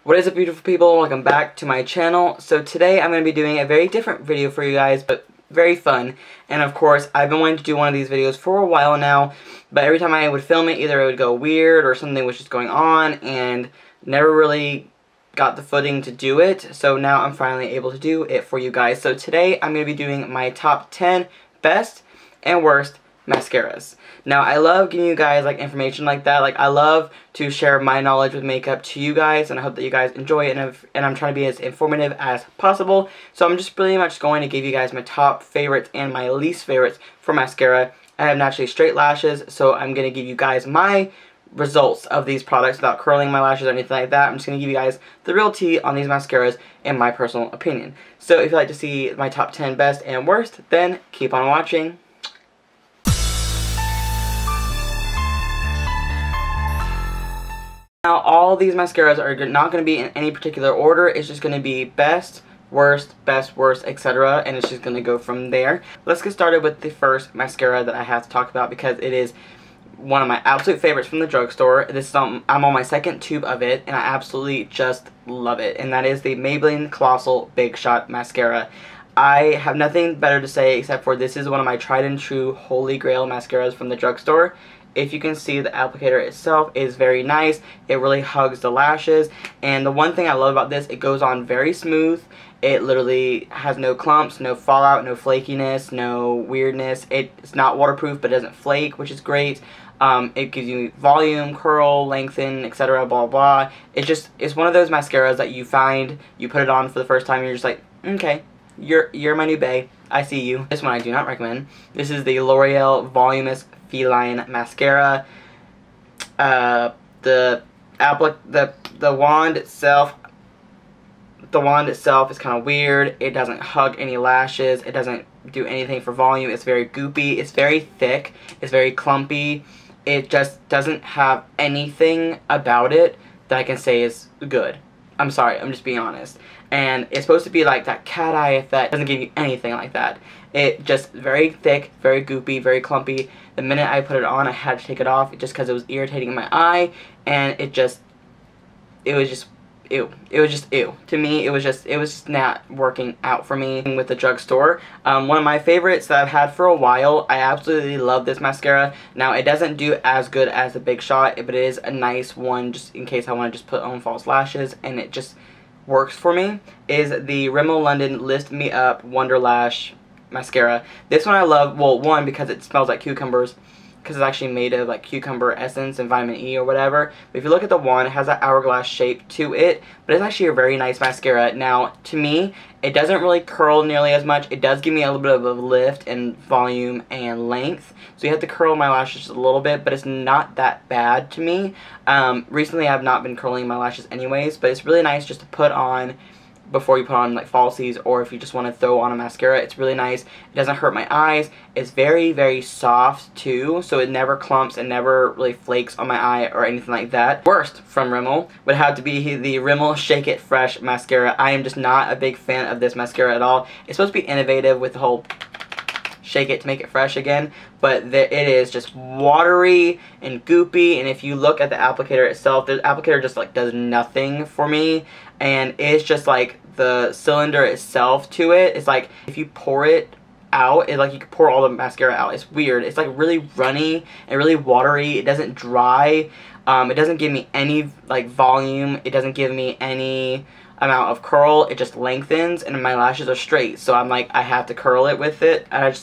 What is up, beautiful people? Welcome back to my channel. So today I'm going to be doing a very different video for you guys, but very fun. And of course, I've been wanting to do one of these videos for a while now, but every time I would film it, either it would go weird or something was just going on and never really got the footing to do it. So now I'm finally able to do it for you guys. So today I'm going to be doing my top 10 best and worst mascaras. Now, I love giving you guys like information like that. Like, I love to share my knowledge with makeup to you guys, and I hope that you guys enjoy it, and I'm trying to be as informative as possible. So I'm just pretty much going to give you guys my top favorites and my least favorites for mascara. I have naturally straight lashes, so I'm going to give you guys my results of these products without curling my lashes or anything like that. I'm just going to give you guys the real tea on these mascaras and my personal opinion. So if you'd like to see my top 10 best and worst, then keep on watching. Now, all these mascaras are not going to be in any particular order. It's just going to be best, worst, etc. And it's just going to go from there. Let's get started with the first mascara that I have to talk about because it is one of my absolute favorites from the drugstore. This is I'm on my second tube of it, and I absolutely just love it. And that is the Maybelline Colossal Big Shot Mascara. I have nothing better to say except for this is one of my tried and true holy grail mascaras from the drugstore. If you can see, the applicator itself is very nice. It really hugs the lashes, and the one thing I love about this, it goes on very smooth. It literally has no clumps, no fallout, no flakiness, no weirdness. It's not waterproof, but it doesn't flake, which is great. It gives you volume, curl, lengthen, etc. blah blah. It's one of those mascaras that you find, you put it on for the first time, and you're just like, okay, you're my new bae. I see you. This one I do not recommend. This is the L'Oreal Voluminous Feline Mascara. The wand itself is kind of weird. It doesn't hug any lashes. It doesn't do anything for volume. It's very goopy. It's very thick. It's very clumpy. It just doesn't have anything about it that I can say is good. I'm sorry, I'm just being honest. And it's supposed to be like that cat eye effect. It doesn't give you anything like that. It just very thick, very goopy, very clumpy. The minute I put it on, I had to take it off just because it was irritating my eye, and it was just ew. It was just ew. To me, it was just not working out for me with the drugstore. One of my favorites that I've had for a while. I absolutely love this mascara. Now, it doesn't do as good as the Big Shot, but it is a nice one just in case I want to just put on false lashes, and it just works for me, is the Rimmel London Lift Me Up Wonder Lash Mascara. This one I love, well, one, because it smells like cucumbers, because it's actually made of like cucumber essence and vitamin E or whatever. But if you look at the wand, it has that hourglass shape to it, but it's actually a very nice mascara. Now, to me, it doesn't really curl nearly as much. It does give me a little bit of a lift and volume and length, so you have to curl my lashes just a little bit, but it's not that bad to me. Recently, I have not been curling my lashes anyways, but it's really nice just to put on before you put on like falsies, or if you just want to throw on a mascara. It's really nice. It doesn't hurt my eyes. It's very, very soft too, so it never clumps and never really flakes on my eye or anything like that. Worst from Rimmel would have to be the Rimmel Shake It Fresh Mascara. I am just not a big fan of this mascara at all. It's supposed to be innovative with the whole shake it to make it fresh again, but it is just watery and goopy, and if you look at the applicator itself, the applicator just like does nothing for me, and it's just like the cylinder itself to it. It's like if you pour it out, it's like you could pour all the mascara out. It's weird. It's like really runny and really watery. It doesn't dry. It doesn't give me any like volume. It doesn't give me any amount of curl. It just lengthens, and my lashes are straight, so I'm like, I have to curl it with it, and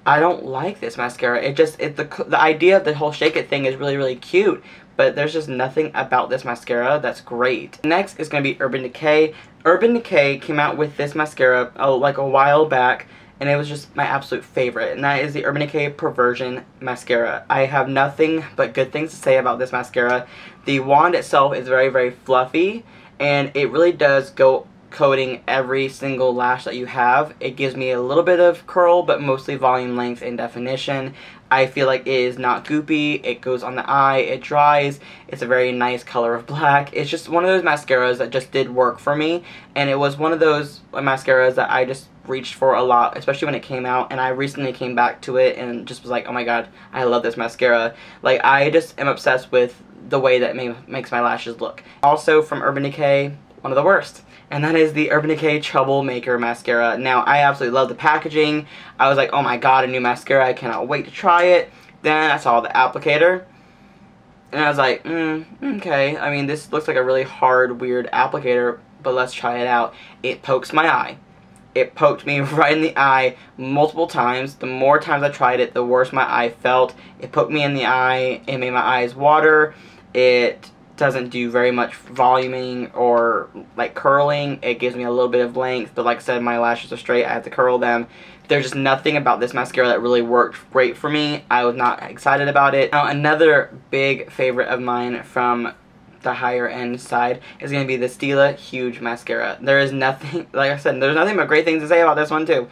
I don't like this mascara. The idea of the whole shake it thing is really, really cute, but there's just nothing about this mascara that's great. Next is going to be Urban Decay. Urban Decay came out with this mascara like a while back, and it was just my absolute favorite, and that is the Urban Decay Perversion Mascara. I have nothing but good things to say about this mascara. The wand itself is very, very fluffy, and it really does go coating every single lash that you have. It gives me a little bit of curl, but mostly volume, length, and definition. I feel like it is not goopy. It goes on the eye. It dries. It's a very nice color of black. It's just one of those mascaras that just did work for me, and it was one of those mascaras that I just reached for a lot, especially when it came out, and I recently came back to it and just was like, oh my god, I love this mascara. Like, I just am obsessed with the way that makes my lashes look. Also from Urban Decay, one of the worst. And that is the Urban Decay Troublemaker Mascara. Now, I absolutely love the packaging. I was like, oh my god, a new mascara. I cannot wait to try it. Then I saw the applicator. And I was like, okay. I mean, this looks like a really hard, weird applicator, but let's try it out. It pokes my eye. It poked me right in the eye multiple times. The more times I tried it, the worse my eye felt. It poked me in the eye. It made my eyes water. It doesn't do very much voluming or like curling. It gives me a little bit of length, but like I said, my lashes are straight. I have to curl them. There's just nothing about this mascara that really worked great for me. I was not excited about it. Now, another big favorite of mine from the higher end side is going to be the Stila Huge Mascara. There is nothing, like I said, there's nothing but great things to say about this one too.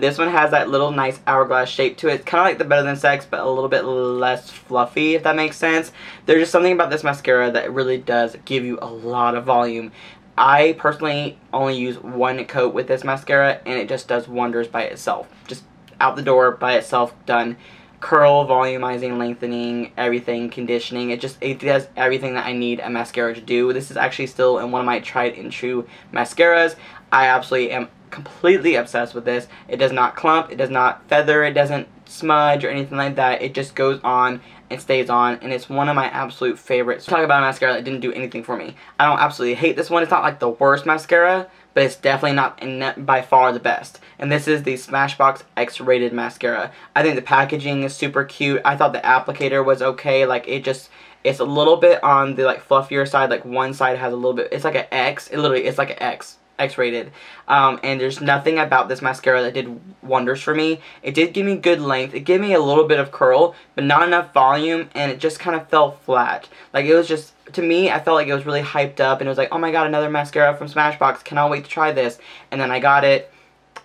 This one has that little nice hourglass shape to it. It's kind of like the Better Than Sex, but a little bit less fluffy, if that makes sense. There's just something about this mascara that really does give you a lot of volume. I personally only use one coat with this mascara, and it just does wonders by itself. Just out the door, by itself, done. Curl, volumizing, lengthening, everything, conditioning. It does everything that I need a mascara to do. This is actually still in one of my tried and true mascaras. I absolutely am completely obsessed with this. It does not clump, it does not feather, it doesn't smudge or anything like that. It just goes on and stays on, and it's one of my absolute favorites. Talk about a mascara that didn't do anything for me. I don't absolutely hate this one. It's not like the worst mascara, but it's definitely not by far the best. And this is the Smashbox X-Rated Mascara. I think the packaging is super cute. I thought the applicator was okay. Like, it's a little bit on the like fluffier side. Like, one side has a little bit, it's like an X. It's like an X. X-rated. And there's nothing about this mascara that did wonders for me. It did give me good length. It gave me a little bit of curl, but not enough volume, and it just kind of fell flat. Like, it was just, to me, I felt like it was really hyped up, and it was like, oh my god, another mascara from Smashbox. Cannot wait to try this. And then I got it,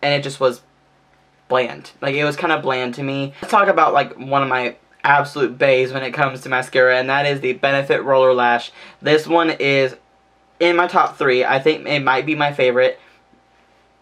and it just was bland. Like, it was kind of bland to me. Let's talk about, like, one of my absolute bays when it comes to mascara, and that is the Benefit Roller Lash. This one is in my top 3. I think it might be my favorite.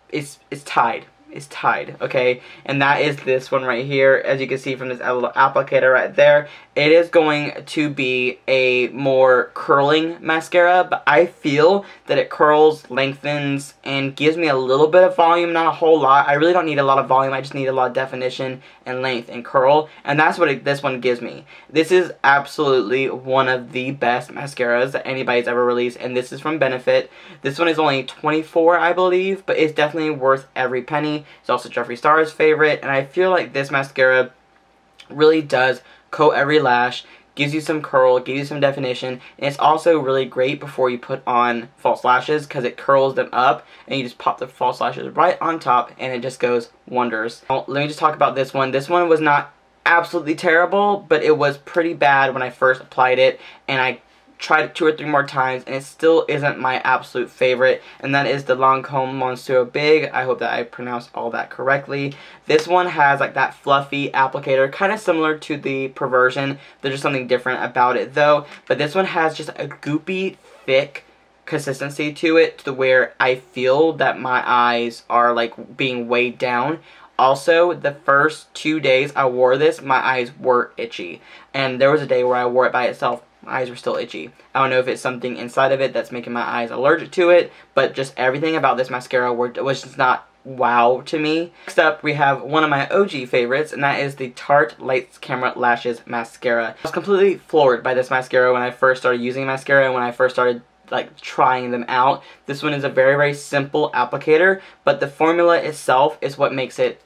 It's tied. It's tied, okay? And that is this one right here. As you can see from this little applicator right there, it is going to be a more curling mascara, but I feel that it curls, lengthens, and gives me a little bit of volume, not a whole lot. I really don't need a lot of volume. I just need a lot of definition and length and curl, and that's what this one gives me. This is absolutely one of the best mascaras that anybody's ever released, and this is from Benefit. This one is only $24, I believe, but it's definitely worth every penny. It's also Jeffree Star's favorite, and I feel like this mascara really does coat every lash, gives you some curl, gives you some definition, and it's also really great before you put on false lashes because it curls them up, and you just pop the false lashes right on top, and it just goes wonders. Well, let me just talk about this one. This one was not absolutely terrible, but it was pretty bad when I first applied it, and I tried it 2 or 3 more times, and it still isn't my absolute favorite, and that is the Lancome Monstro Big. I hope that I pronounced all that correctly. This one has like that fluffy applicator, kind of similar to the Perversion. There's just something different about it though, but this one has just a goopy, thick consistency to it, to where I feel that my eyes are like being weighed down. Also, the first 2 days I wore this, my eyes were itchy, and there was a day where I wore it by itself. My eyes were still itchy. I don't know if it's something inside of it that's making my eyes allergic to it, but just everything about this mascara was just not wow to me. Next up, we have one of my OG favorites, and that is the Tarte Lights Camera Lashes Mascara. I was completely floored by this mascara when I first started using mascara and when I first started like trying them out. This one is a very, very simple applicator, but the formula itself is what makes it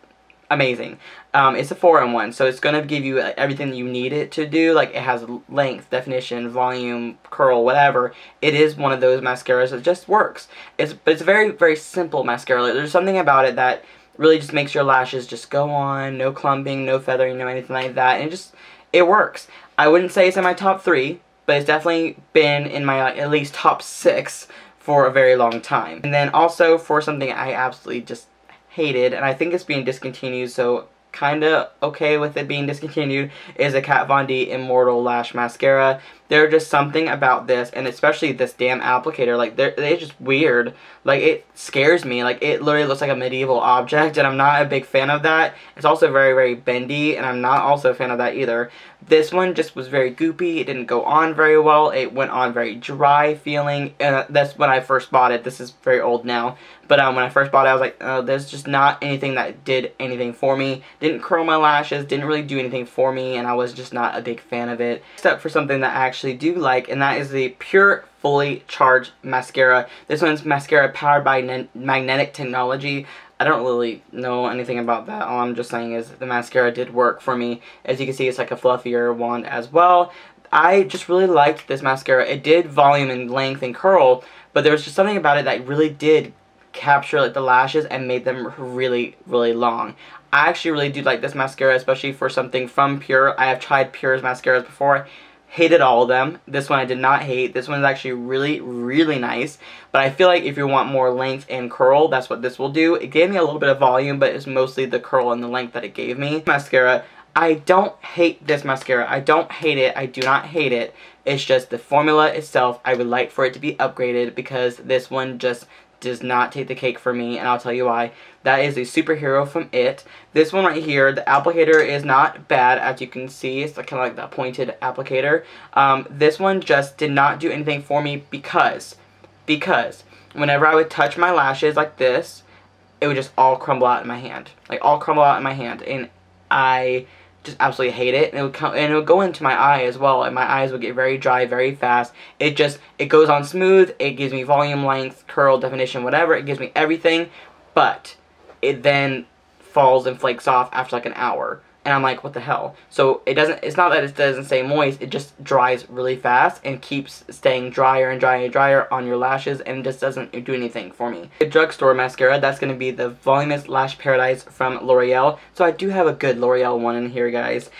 amazing. It's a 4-in-1, so it's going to give you everything you need it to do. Like, it has length, definition, volume, curl, whatever. It is one of those mascaras that just works. But it's a very, very simple mascara. There's something about it that really just makes your lashes just go on, no clumping, no feathering, no anything like that, and it works. I wouldn't say it's in my top 3, but it's definitely been in my at least top 6 for a very long time. And then also for something I absolutely just hated, and I think it's being discontinued, so kinda okay with it being discontinued, is a Kat Von D Immortal Lash Mascara. There's just something about this, and especially this damn applicator, like, they're just weird. Like, it scares me. Like, it literally looks like a medieval object, and I'm not a big fan of that. It's also very, very bendy, and I'm not also a fan of that either. This one just was very goopy. It didn't go on very well. It went on very dry feeling, and that's when I first bought it. This is very old now, but when I first bought it, I was like, oh, there's just not anything that did anything for me. Didn't curl my lashes, didn't really do anything for me, and I was just not a big fan of it. Except for something that I actually do like, and that is the Pure Fully Charged Mascara. This one's mascara powered by magnetic technology. I don't really know anything about that. All I'm just saying is the mascara did work for me. As you can see, it's like a fluffier wand as well. I just really liked this mascara. It did volume and length and curl, but there was just something about it that really did capture like the lashes and made them really, really long. I actually really do like this mascara, especially for something from Pure. I have tried Pure's mascaras before. Hated all of them. This one I did not hate. This one is actually really, really nice. But I feel like if you want more length and curl, that's what this will do. It gave me a little bit of volume, but it's mostly the curl and the length that it gave me. Mascara, I don't hate this mascara. I don't hate it. I do not hate it. It's just the formula itself, I would like for it to be upgraded, because this one just does not take the cake for me, and I'll tell you why. That is a superhero from It. This one right here, the applicator is not bad, as you can see. It's kind of like the pointed applicator. This one just did not do anything for me because whenever I would touch my lashes like this, it would just all crumble out in my hand. Like, all crumble out in my hand, and I just absolutely hate it. And it would go into my eye as well, and my eyes would get very dry very fast. It goes on smooth. It gives me volume, length, curl, definition, whatever. It gives me everything, but it then falls and flakes off after like an hour. And I'm like, what the hell? So it's not that it doesn't stay moist, it just dries really fast and keeps staying drier and drier and drier on your lashes, and just doesn't do anything for me. The Drugstore mascara, that's going to be the Voluminous Lash Paradise from L'Oreal. So I do have a good L'Oreal one in here, guys.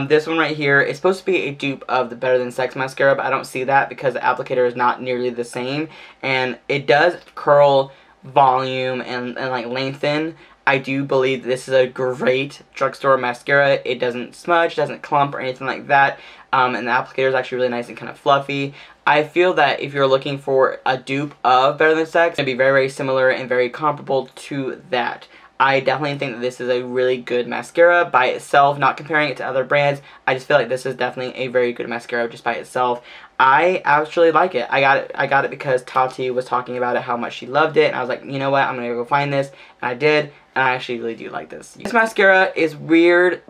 This one right here is supposed to be a dupe of the Better Than Sex mascara, but I don't see that because the applicator is not nearly the same. And it does curl, volume, and like lengthen. I do believe this is a great Drugstore mascara. It doesn't smudge, doesn't clump, or anything like that. And the applicator is actually really nice and kind of fluffy. I feel that if you're looking for a dupe of Better Than Sex, it'd be very, very similar and very comparable to that. I definitely think that this is a really good mascara by itself, not comparing it to other brands. I just feel like this is definitely a very good mascara just by itself. I actually like it. I got it because Tati was talking about it, how much she loved it, and I was like, you know what, I'm gonna go find this, and I did, and I actually really do like this. This mascara is weird.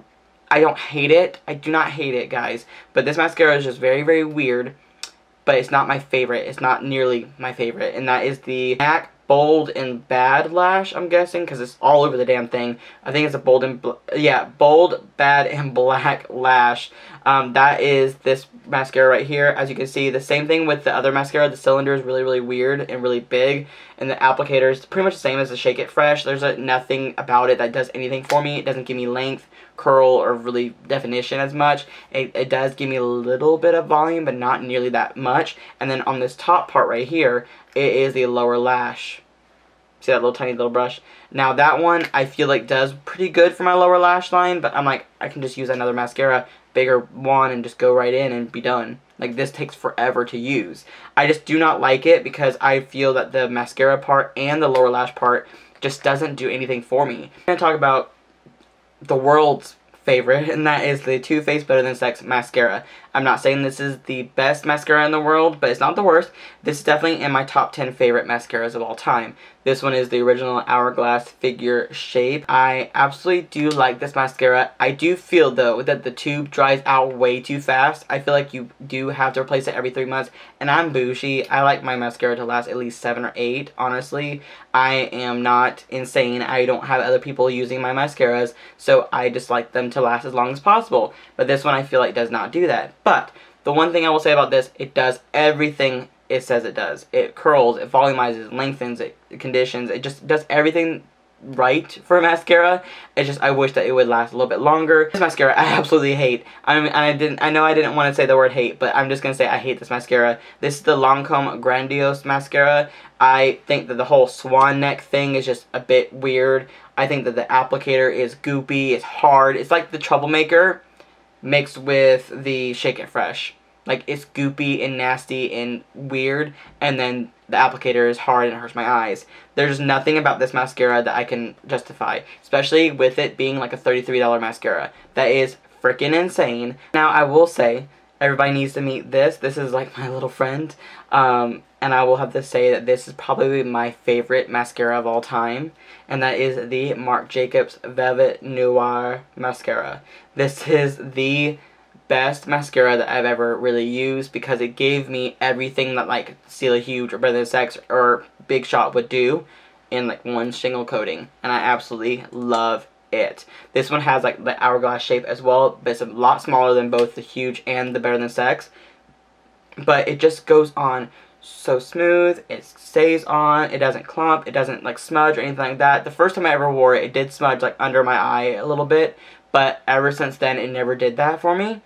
I don't hate it. I do not hate it, guys, but this mascara is just very, very weird, but it's not my favorite. It's not nearly my favorite, and that is the MAC Bold and Bad Lash, I'm guessing, because it's all over the damn thing. I think it's a Bold, Bad, and Black Lash. That is this mascara right here. As you can see, the same thing with the other mascara. The cylinder is really, really weird and really big, and the applicator is pretty much the same as the Shake It Fresh. There's nothing about it that does anything for me. It doesn't give me length, curl, or really definition as much. It does give me a little bit of volume, but not nearly that much. And then on this top part right here, it is the lower lash. See that little tiny little brush? Now that one I feel like does pretty good for my lower lash line, but I'm like, I can just use another mascara, bigger one, and just go right in and be done. Like, this takes forever to use. I just do not like it because I feel that the mascara part and the lower lash part just doesn't do anything for me. I'm going to talk about the world's favorite, and that is the Too Faced Better Than Sex mascara. I'm not saying this is the best mascara in the world, but it's not the worst. This is definitely in my top 10 favorite mascaras of all time. This one is the original hourglass figure shape. I absolutely do like this mascara. I do feel, though, that the tube dries out way too fast. I feel like you do have to replace it every 3 months, and I'm bougie. I like my mascara to last at least 7 or 8, honestly. I am not insane. I don't have other people using my mascaras, so I just like them to last as long as possible. But this one I feel like does not do that. But the one thing I will say about this, it does everything it says it does. It curls, it volumizes, lengthens, it conditions, it just does everything right for a mascara. It's just, I wish that it would last a little bit longer. This mascara I absolutely hate. I know I didn't want to say the word hate, but I'm just gonna say I hate this mascara. This is the Lancome Grandiose mascara. I think that the whole swan neck thing is just a bit weird. I think that the applicator is goopy, it's hard. It's like the Troublemaker mixed with the Shake It Fresh. Like, it's goopy and nasty and weird, and then the applicator is hard and it hurts my eyes. There's nothing about this mascara that I can justify, especially with it being like a $33 mascara. That is freaking insane. Now, I will say, everybody needs to meet this. This is like my little friend, and I will have to say that this is probably my favorite mascara of all time, and that is the Marc Jacobs Velvet Noir Mascara. This is the best mascara that I've ever really used because it gave me everything that like Seal Huge or Better Than Sex or Big Shot would do in like one single coating, and I absolutely love it. This one has like the hourglass shape as well, but it's a lot smaller than both the Huge and the Better Than Sex, but it just goes on so smooth. It stays on, it doesn't clump, it doesn't like smudge or anything like that. The first time I ever wore it, it did smudge like under my eye a little bit, but ever since then it never did that for me.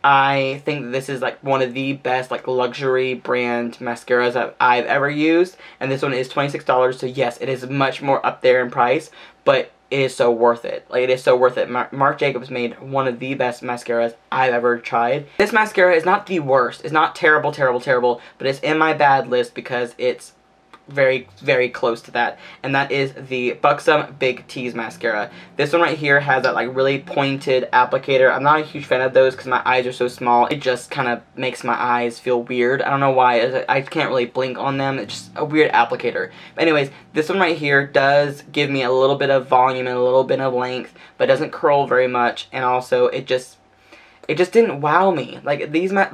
I think this is like one of the best like luxury brand mascaras that I've ever used, and this one is $26, so yes, it is much more up there in price, but it is so worth it. Like, it is so worth it. Marc Jacobs made one of the best mascaras I've ever tried. This mascara is not the worst. It's not terrible, terrible, terrible, but it's in my bad list because it's very, very close to that, and that is the Buxom Big Tease Mascara. This one right here has that like really pointed applicator. I'm not a huge fan of those because my eyes are so small. It just kind of makes my eyes feel weird. I don't know why. I can't really blink on them. It's just a weird applicator. But anyways, this one right here does give me a little bit of volume and a little bit of length, but doesn't curl very much, and also it just didn't wow me. Like,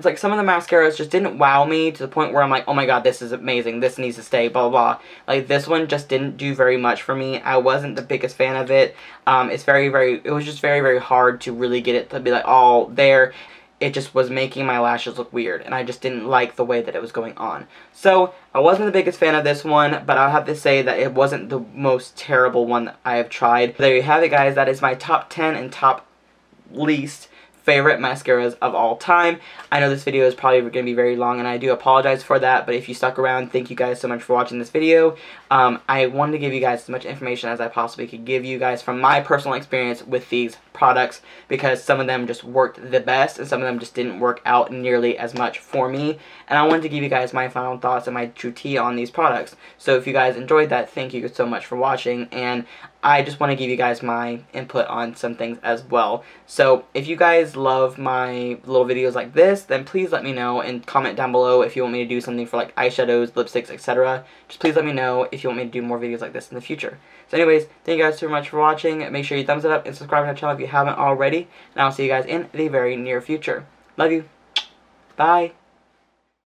like some of the mascaras just didn't wow me to the point where I'm like, oh my god, this is amazing, this needs to stay, blah, blah, blah. Like, this one just didn't do very much for me. I wasn't the biggest fan of it. It was just very, very hard to really get it to be like all there. It just was making my lashes look weird, and I just didn't like the way that it was going on. So, I wasn't the biggest fan of this one, but I'll have to say that it wasn't the most terrible one that I have tried. There you have it, guys. That is my top 10 and top least favorite mascaras of all time. I know this video is probably going to be very long, and I do apologize for that, but if you stuck around, thank you guys so much for watching this video. I wanted to give you guys as much information as I possibly could give you guys from my personal experience with these products, because some of them just worked the best, and some of them just didn't work out nearly as much for me, and I wanted to give you guys my final thoughts and my true tea on these products. So if you guys enjoyed that, thank you so much for watching, and I just want to give you guys my input on some things as well. So if you guys love my little videos like this, then please let me know and comment down below if you want me to do something for like eyeshadows, lipsticks, etc. Just please let me know if you want me to do more videos like this in the future. So anyways, thank you guys so much for watching. Make sure you thumbs it up and subscribe to my channel if you haven't already. And I'll see you guys in the very near future. Love you. Bye.